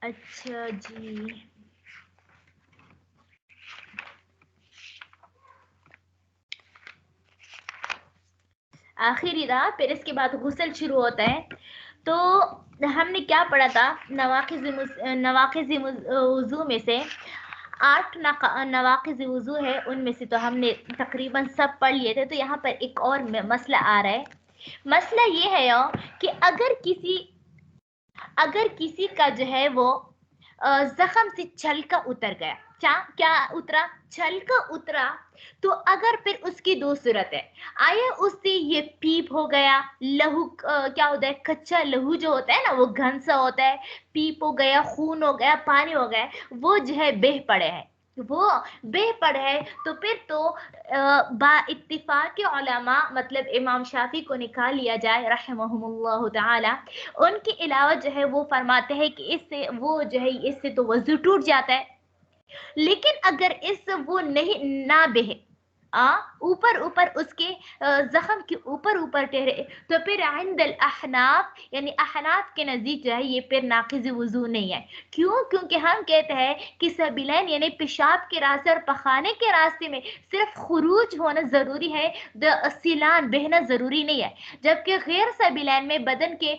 اچھا جی، آخری رات، پھر اس کے بعد غسل شروع ہوتا ہے. تو ہم نے کیا پڑھا تھا؟ نواقض وضو میں سے 8 نواقض وضو ہے، ان میں سے تو ہم نے تقریباً سب پڑھ لیے تھے. تو یہاں پر ایک اور مسئلہ آ رہا ہے. مسئلہ یہ ہے کہ اگر کسی کا جو ہے وہ زخم سے چھلکا اتر گیا، کیا اترا؟ چھلکا اترا. تو اگر پھر اس کی 2 صورت ہے. آیا اس سے یہ پیپ ہو گیا، لہو کیا ہوتا ہے، کچا لہو جو ہوتا ہے نا وہ گھن سا ہوتا ہے، پیپ ہو گیا، خون ہو گیا، پانی ہو گیا، وہ جو ہے بہہ پڑے ہے. وہ بے پڑ ہے تو پھر تو با اتفاق علماء، مطلب امام شافعی کو نکال لیا جائے رحمہم اللہ تعالی. ان کے علاوہ جو ہے وہ فرماتے ہیں کہ اس سے وہ جو ہے اس سے تو وضو ٹوٹ جاتا ہے. لیکن اگر اس وہ نہیں نہ بہے، اوپر اس کے زخم کے اوپر ٹھہرے، تو پھر عند الاحناف، یعنی احناف کے نزدیک جو ہے یہ پھر ناقض وضو نہیں ہے. کیوں؟ کیونکہ ہم کہتے ہیں کہ سبیلین یعنی پیشاب کے راستے اور پخانے کے راستے میں صرف خروج ہونا ضروری ہے، سیلان بہنا ضروری نہیں ہے. جبکہ غیر سبیلین میں بدن کے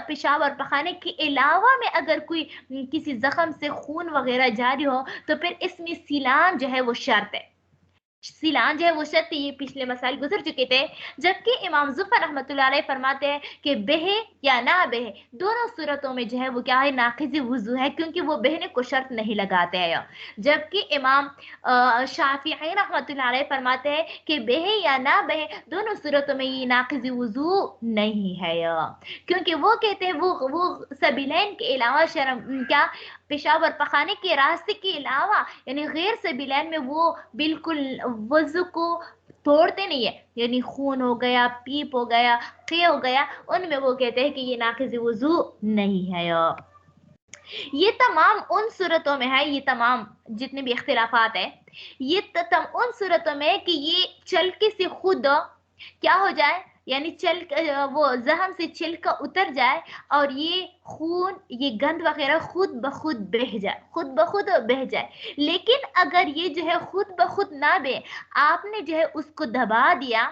پیشاب اور پخانے کے علاوہ میں اگر کوئی کسی زخم سے خون وغیرہ جاری ہو تو پھر اس میں سیلان جو ہے وہ شرط ہے. سیلان جو ہے وہ شرط، یہ پچھلے مسائل گزر چکے تھے. جبکہ امام ظفر رحمۃ اللہ علیہ فرماتے ہیں کہ بہے یا نہ بہے، دونوں صورتوں میں جو ہے وہ کیا ہے، ناقض وضو ہے، کیونکہ وہ بہنے کو شرط نہیں لگاتے ہیں. جبکہ امام شافعی رحمۃ اللہ علیہ فرماتے ہیں کہ بہے یا نہ بہے، دونوں صورتوں میں یہ ناقض وضو نہیں ہے، کیونکہ وہ کہتے ہیں وہ سبیلین کے علاوہ کیا پیشاب اور پخانے کے راستے کے علاوہ یعنی غیر سبیلین میں وہ بالکل وضو کو توڑتے نہیں ہے. یعنی خون ہو گیا، پیپ ہو گیا، قے ہو گیا، ان میں وہ کہتے ہیں کہ یہ ناقض وضو نہیں ہے. یہ تمام ان صورتوں میں ہے، یہ تمام جتنے بھی اختلافات ہیں یہ ان صورتوں میں کہ یہ چلکے سے خود کیا ہو جائے، یعنی وہ زخم سے چھلکا اتر جائے اور یہ خون، یہ گند وغیرہ خود بخود بہہ جائے. لیکن اگر یہ جو ہے خود بخود نہ بہے، آپ نے جو ہے اس کو دبا دیا،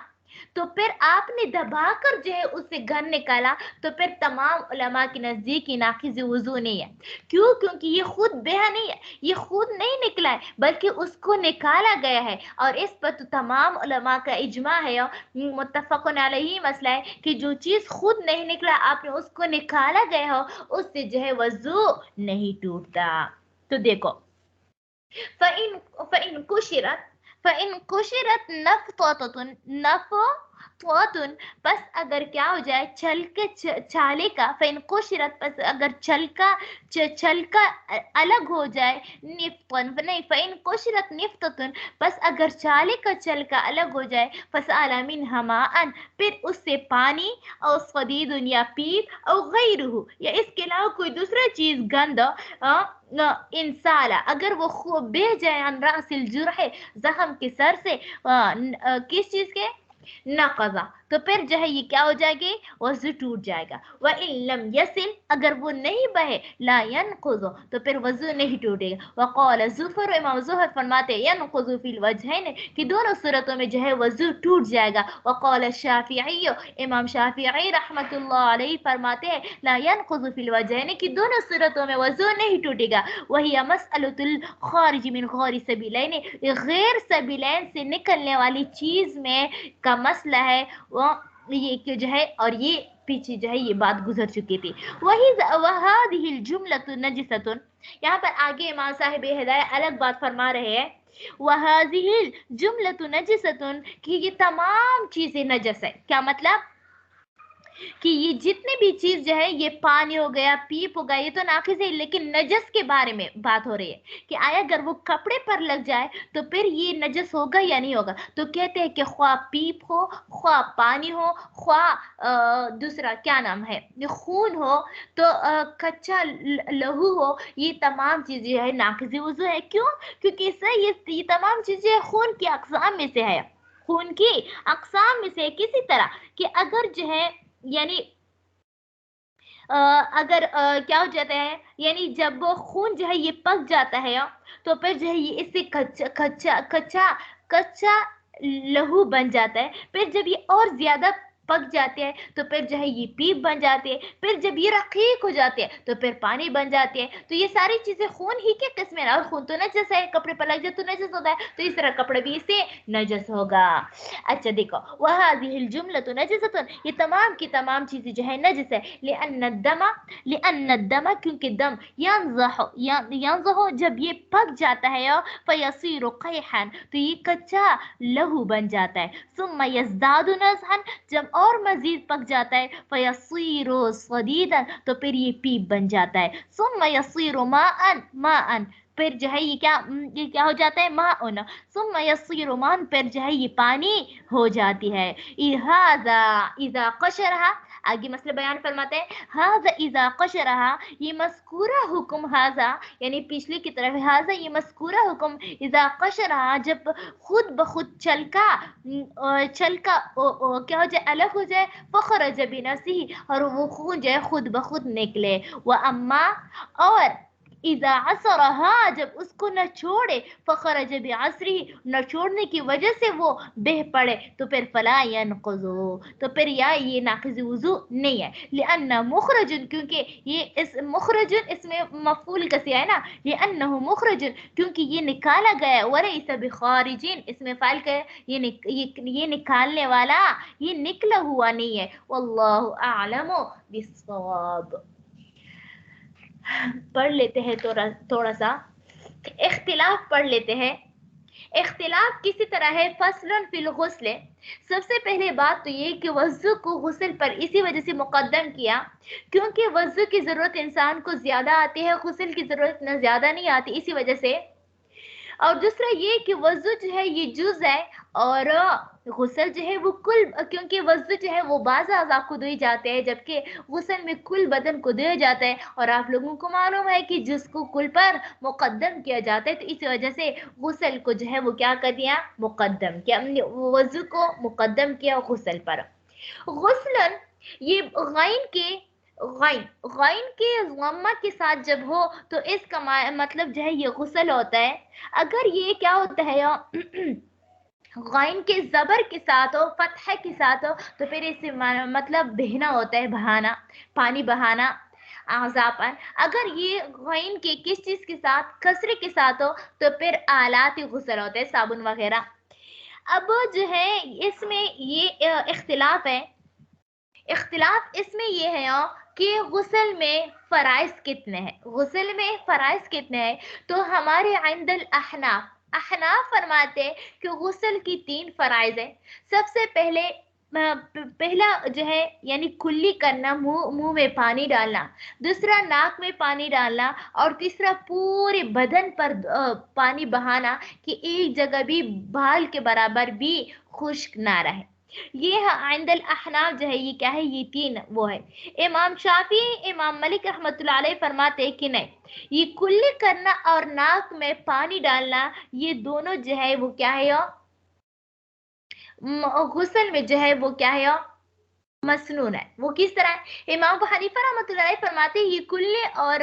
تو پھر آپ نے دبا کر جو ہے اس سے گند نکالا، تو پھر تمام علماء کے نزدیک یہ ناقض وضو نہیں ہے. کیوں؟ کیونکہ یہ خود بہا نہیں ہے، یہ خود نہیں نکلا ہے، بلکہ اس کو نکالا گیا ہے. اور اس پر تو تمام علماء کا اجماع ہے، متفق علیہ مسئلہ ہے کہ جو چیز خود نہیں نکلا، آپ نے اس کو نکالا گیا ہو، اس سے جو ہے وضو نہیں ٹوٹتا. تو دیکھو، فَإِن قُشِرَتْ نَفْطَةٌ، پس اگر کیا ہو جائے چھالے کا، فَإِن قُشِرَتْ، پس اگر چھلکا الگ ہو جائے، فَإِن قُشِرَتْ نِفْطَةٌ، پس اگر چھالے کا چھلکا الگ ہو جائے، فَسَأَلَ مِنْهَا مَاءً، پھر اس سے پانی، اور صدید یا پیپ، اور غیرہ یا اس کے علاوہ کوئی دوسرا چیز گند، انسالا، اگر وہ خوب بہ جائے، عن راس الجرح، زخم کے سر سے، کس چیز کے، نقضہ، تو پھر جو ہے یہ کیا ہو جائے گی، وضو ٹوٹ جائے گا. وَإِن لَمْ يَسِلْ، اگر وہ نہیں بہے، لا ينقض، تو پھر وضو نہیں ٹوٹے گا. وقال زفر، امام زہر فرماتے ينقض فی الوجہین، کہ دونوں صورتوں میں جو ہے وضو ٹوٹ جائے گا. وقال الشافعی، امام شافعی رحمت اللہ علیہ فرماتے ہیں لا ينقض فی الوجہین، کہ دونوں صورتوں میں وضو نہیں ٹوٹے گا. وہی مسئلۃ الخارج من غیر سبیلین، غیر سبیلین سے نکلنے والی چیز میں کا مسئلہ ہے، وہ یہ کہ جو ہے، اور یہ پیچھے جو ہے یہ بات گزر چکی تھی. وَهَذِهِ الْجُمْلَةُ نَجِسَةٌ، یہاں پر آگے امام صاحب ہدایہ الگ بات فرما رہے ہیں. وَهَذِهِ الْجُمْلَةُ نَجِسَةٌ، کہ یہ تمام چیزیں نجس ہے. کیا مطلب؟ کہ یہ جتنے بھی چیز جو ہے، یہ پانی ہو گیا، پیپ ہو گیا، یہ تو ناقص ہے. لیکن نجس کے بارے میں بات ہو رہی ہے کہ آیا اگر وہ کپڑے پر لگ جائے تو پھر یہ نجس ہوگا یا نہیں ہوگا. تو کہتے ہیں کہ خواہ پیپ ہو، خواہ پانی ہو، خواہ دوسرا کیا نام ہے خون ہو، تو کچا لہو ہو، یہ تمام چیزیں جو ہے ناقض وضو ہے. کیوں؟ کیونکہ اس سے یہ تمام چیزیں خون کی اقسام میں سے ہے، خون کی اقسام میں سے کسی طرح کہ اگر جو ہے یعنی अगर क्या हो जाता है, यानी जब वो खून जो है ये पक जाता है तो फिर जो है ये इससे कच्चा कच्चा कच्चा कच्चा लहू बन जाता है। फिर जब ये और ज्यादा पक जाते हैं तो फिर जो है ये पीप बन जाती है। फिर जब ये रकीक हो जाते हैं तो फिर पानी बन जाती है। तो ये सारी चीजें खून ही के किस्म है, और खून तो नजस है, कपड़े पर लग जाए तो नजस होता है, तो इस तरह कपड़े भी इससे नजस होगा। अच्छा देखो, वहादिहिल जुमलतु नजसतुन, ये तमाम की तमाम चीजें जो है नजस है। लिअन्न दमा क्योंकि दम यंज़हु जब ये पक जाता है फयसीरु क़ैहन तो ये कच्चा लहू बन जाता है। सुम्मा यज़दादु नज़हन जब और मजीद पक जाता है फयसीरु सदीदन तो फिर ये पीप बन जाता है। सुम्मा यसीरु माअन फिर जो है ये क्या हो जाता है, माउन। सुम्मा यसीरु मान फिर जो है ये पानी हो जाती है। इहाजा इजा कशरहा, आगे मसला बयान फरमाते हैं, हाजा इजा कशरहा ये मस्कूरा हुक्म, हाजा यानी पिछले की तरफ, हाजा ये मस्कूरा हुक्म, इजा कशरहा जब खुद बखुद चलका क्या हो जाए, अलग हो जाए, फखरज बिनफ्सिही और वो खून जो है खुद बखुद निकले। व अम्मा और इजा असरहा जब उसको न छोड़े, फखरज बिअसरी न छोड़ने की वजह से वो बह पड़े, तो फिर फला यनक़ज़ु तो फिर ये नाक़िज़ वुज़ू नहीं है। लिअन्ना मुखरजुन क्योंकि ये इस मुखरजुन इसमें मफ़ूल का सिया है ना, लिअन्नहु मुखरजुन क्योंकि ये निकाला गया, वलैस बिखारिजिन इसमें फ़ाइल का ये निकालने वाला, ये निकला हुआ नहीं है। वल्लाहु अअलमु बिस्सवाब। पढ़ लेते हैं थोड़ा सा इख्तिलाफ पढ़ लेते हैं। इख्तिलाफ किसी तरह है, फसलन फिल गुस्ल, सबसे पहले बात तो ये कि वज़ू को गुस्ल पर इसी वजह से मुकद्दम किया क्योंकि वज़ू की ज़रूरत इंसान को ज़्यादा आती है, गुस्ल की ज़रूरत न ज़्यादा नहीं आती, इसी वजह से। और दूसरा ये कि वज़ू जो है ये जुज़ है और गुस्ल जो है वो कुल, क्योंकि वज़ू जो है वो बाज़ अज़ा को धोए जाते हैं जबकि गुस्ल में कुल बदन को धोया जाता है, और आप लोगों को मालूम है कि जुज़ को कुल पर मुकद्दम किया जाता है, तो इस वजह से गुस्ल को जो है वो क्या कर दिया, मुकद्दम किया, वज़ू को मुकद्दम किया गुस्ल पर। गुस्लन ये गैन के गैन के ज़म्मा के साथ जब हो तो इसका मतलब जो है ये गुस्ल होता है। अगर ये क्या होता है गैन के ज़बर के साथ हो, फतह के साथ हो, तो फिर इससे मतलब बहना होता है, बहाना, पानी बहाना, आज़ापन। अगर ये गैन के किस चीज़ के साथ, कसरे के साथ हो, तो फिर आलात गुस्ल होते हैं, साबुन वगैरह। अब जो है इसमें ये इख्तिलाफ है, इख्तिलाफ इसमें ये है कि गुस्ल में फ़राइज़ कितने हैं, गुस्ल में फ़राइज़ कितने हैं। तो हमारे इंदल अहनाफ फरमाते हैं कि गुस्ल की 3 फ़राइज़ है। सबसे पहले पहला जो है यानी कुल्ली करना, मुंह में पानी डालना, दूसरा नाक में पानी डालना, और तीसरा पूरे बदन पर पानी बहाना कि एक जगह भी बाल के बराबर भी खुश्क ना रहे। ये इंदल अहनाफ जो है ये क्या है, ये 3 वो है। इमाम शाफी, इमाम मलिक रहमतुल्लाह अलैह फरमाते हैं कि नहीं, ये कुल्ली करना और नाक में पानी डालना ये दोनों जो है वो क्या है, गुस्ल में जो है वो क्या है, मसनून है। वो किस तरह है, इमाम अबू हनीफा रहमतुल्लाह अलैह फरमाते हैं ये कुल्ले और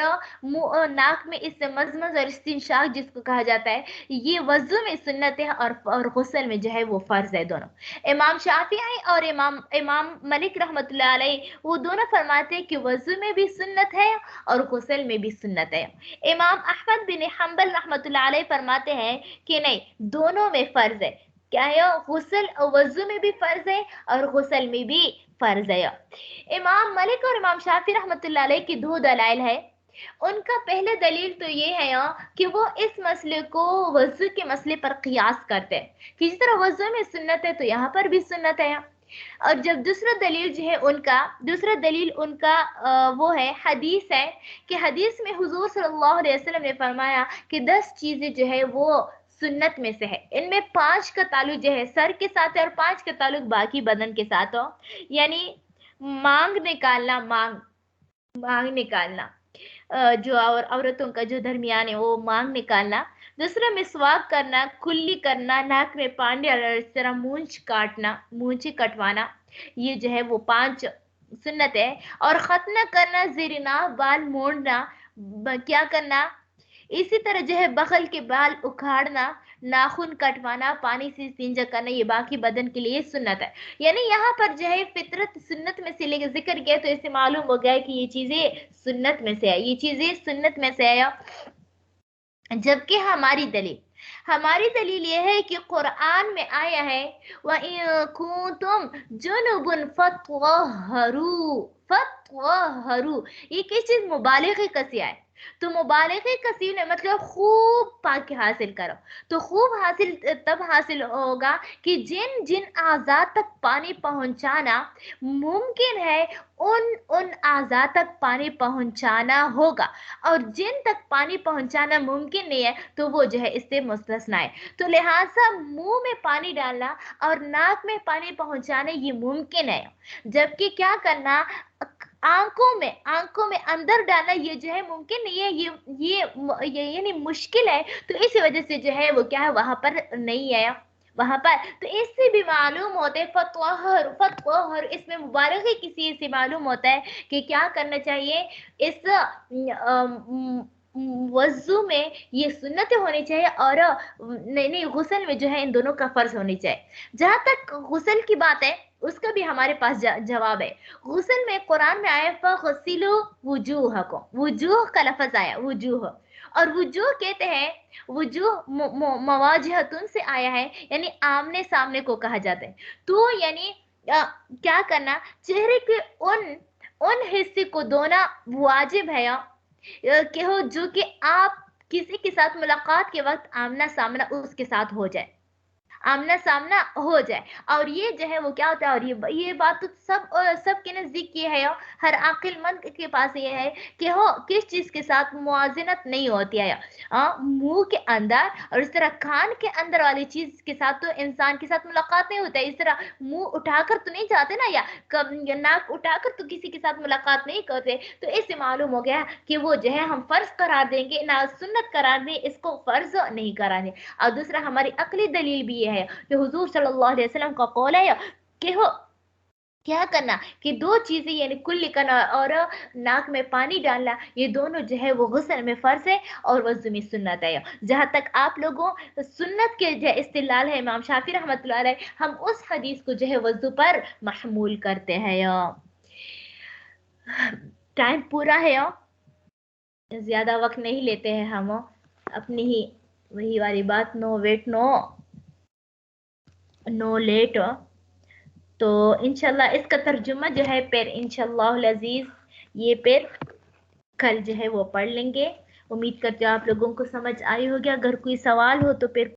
नाक में इस मज़मज़ और इस्तिंशाक जिसको कहा जाता है ये वज़ू में सुन्नत है और गुस्ल में जो है वो फ़र्ज़ है दोनों। इमाम शाफ़िई और इमाम मलिक रहमतुल्लाह अलैह वो दोनों फरमाते हैं कि वज़ू में भी सुन्नत है और गुस्ल में भी सुन्नत है। इमाम अहमद बिन हम्बल रहमतुल्लाह अलैह फरमाते हैं कि नहीं, दोनों में फ़र्ज़ है, क्या है, गुस्ल वज़ू में भी फ़र्ज़ है और गुस्ल में भी फ़र्ज़ है। इमाम मलिक और इमाम शाफी रहमतुल्लाह अलैह की 2 दलाइल है। उनका पहले दलील तो ये है कि वो इस मसले को वज़ू के मसले पर क़ियास करते हैं कि जिस तरह वज़ू में सुन्नत है तो यहाँ पर भी सुन्नत है। और जब दूसरा दलील उनका वो है, हदीस है कि हदीस में हुज़ूर सल्लल्लाहु अलैहि वसल्लम ने फरमाया कि 10 चीज़ें जो है वो सुन्नत में से है। इनमें 5 का ताल्लुक जो है सर के साथ है और 5 का ताल्लुक बाकी बदन के साथ हो, यानी मांग निकालना, मांग निकालना, जो औरतों का जो दरमियान है वो मांग निकालना। दूसरा मिसवाक करना, कुल्ली करना, नाक में पानी डालना, इस तरह मूंछ कटवाना, ये जो है वो 5 सुन्नत है। और खतना करना, ज़ेरिना बाल मोड़ना, क्या करना, इसी तरह जो है बगल के बाल उखाड़ना, नाखून कटवाना, पानी से इस्तिंजा करना, ये बाकी बदन के लिए सुन्नत है। यानी यहाँ पर जो है फितरत सुन्नत में से लेकर जिक्र किया, तो इससे मालूम हो गया कि ये चीजें सुन्नत में से है, ये चीजें सुन्नत में से है। जबकि हमारी दलील ये है कि कुरान में आया है, व इन कुंतुम जुनुबुन फत्वहरू, ये किस चीज मुबालिगे का सिया है। तो मुबालिगे का सीन है मतलब खूब पाक हासिल करो। तो खूब हासिल तब हासिल होगा कि जिन जिन आजाद तक पानी पहुंचाना मुमकिन है, उन उन आजाद तक पानी पहुंचाना होगा। और जिन तक पानी पहुंचाना मुमकिन नहीं है तो वो जो है इससे मुस्तस्ना है। तो लिहाजा मुंह में पानी डालना और नाक में पानी पहुंचाना ये मुमकिन है, जबकि क्या करना, आंखों में अंदर डालना ये जो है मुमकिन नहीं है, ये यानी मुश्किल है। तो इसी वजह से जो है वो क्या है वहां पर नहीं है वहां पर। तो इससे भी मालूम होता है फतवाहर इसमें मुबारक किसी से मालूम होता है कि क्या करना चाहिए। इस वजू में ये सुन्नतें होनी चाहिए, और नहीं नहीं गुस्ल में जो है इन दोनों का फर्ज होनी चाहिए। जहां तक गुस्ल की बात है उसका भी हमारे पास जवाब है। गुस्ल में कुरान में आया फगसिलू वुजूहकुम, वुजूह का लफ्ज आया वुजूह, और वुजूह कहते हैं, वुजूह मवाजहतुन से आया है, यानी आमने सामने को कहा जाता है। तो यानी क्या करना, चेहरे के उन हिस्से को धोना वाजिब है कि हो जो कि आप किसी के साथ मुलाकात के वक्त आमना सामना उसके साथ हो जाए, आमना सामना हो जाए। और ये जो है वो क्या होता है, और ये बात तो सब के नजदीक ये है, हर अक्लमंद के पास ये है कि हो किस चीज के साथ मुआजिनत नहीं होती है। मुंह के अंदर और इस तरह कान के अंदर वाली चीज के साथ तो इंसान के साथ मुलाकात नहीं होता है। इस तरह मुंह उठाकर तो नहीं जाते ना, या नाक उठाकर तो किसी के साथ मुलाकात नहीं करते। तो इससे मालूम हो गया कि वो जो है हम फर्ज करार देंगे ना सुन्नत करार दें, इसको फर्ज नहीं करार दें। और दूसरा हमारी अकली दलील भी ये है कि हुजूर सल्लल्लाहु अलैहि वसल्लम का कौल है कि हो क्या करना कि दो चीजें यानी कुल्ली करना और नाक में पानी डालना, ये दोनों जो है वो गुस्ल में फर्ज है और वज़ू में सुन्नत है। जहां तक आप लोगों सुन्नत के जो इस्तिलाल है इमाम शाफी रहमतुल्लाह अलैह, हम उस हदीस को जो है वज़ू पर महमूल करते हैं। टाइम पूरा है, ज्यादा वक्त नहीं लेते हैं हम अपनी ही वही वाली बात, नो वेट नो लेट। तो इंशाल्लाह इसका तर्जुमा जो है फिर इंशाल्लाह अजीज ये फिर कल जो है वो पढ़ लेंगे। उम्मीद करते हो आप लोगों को समझ आई होगी। अगर कोई सवाल हो तो फिर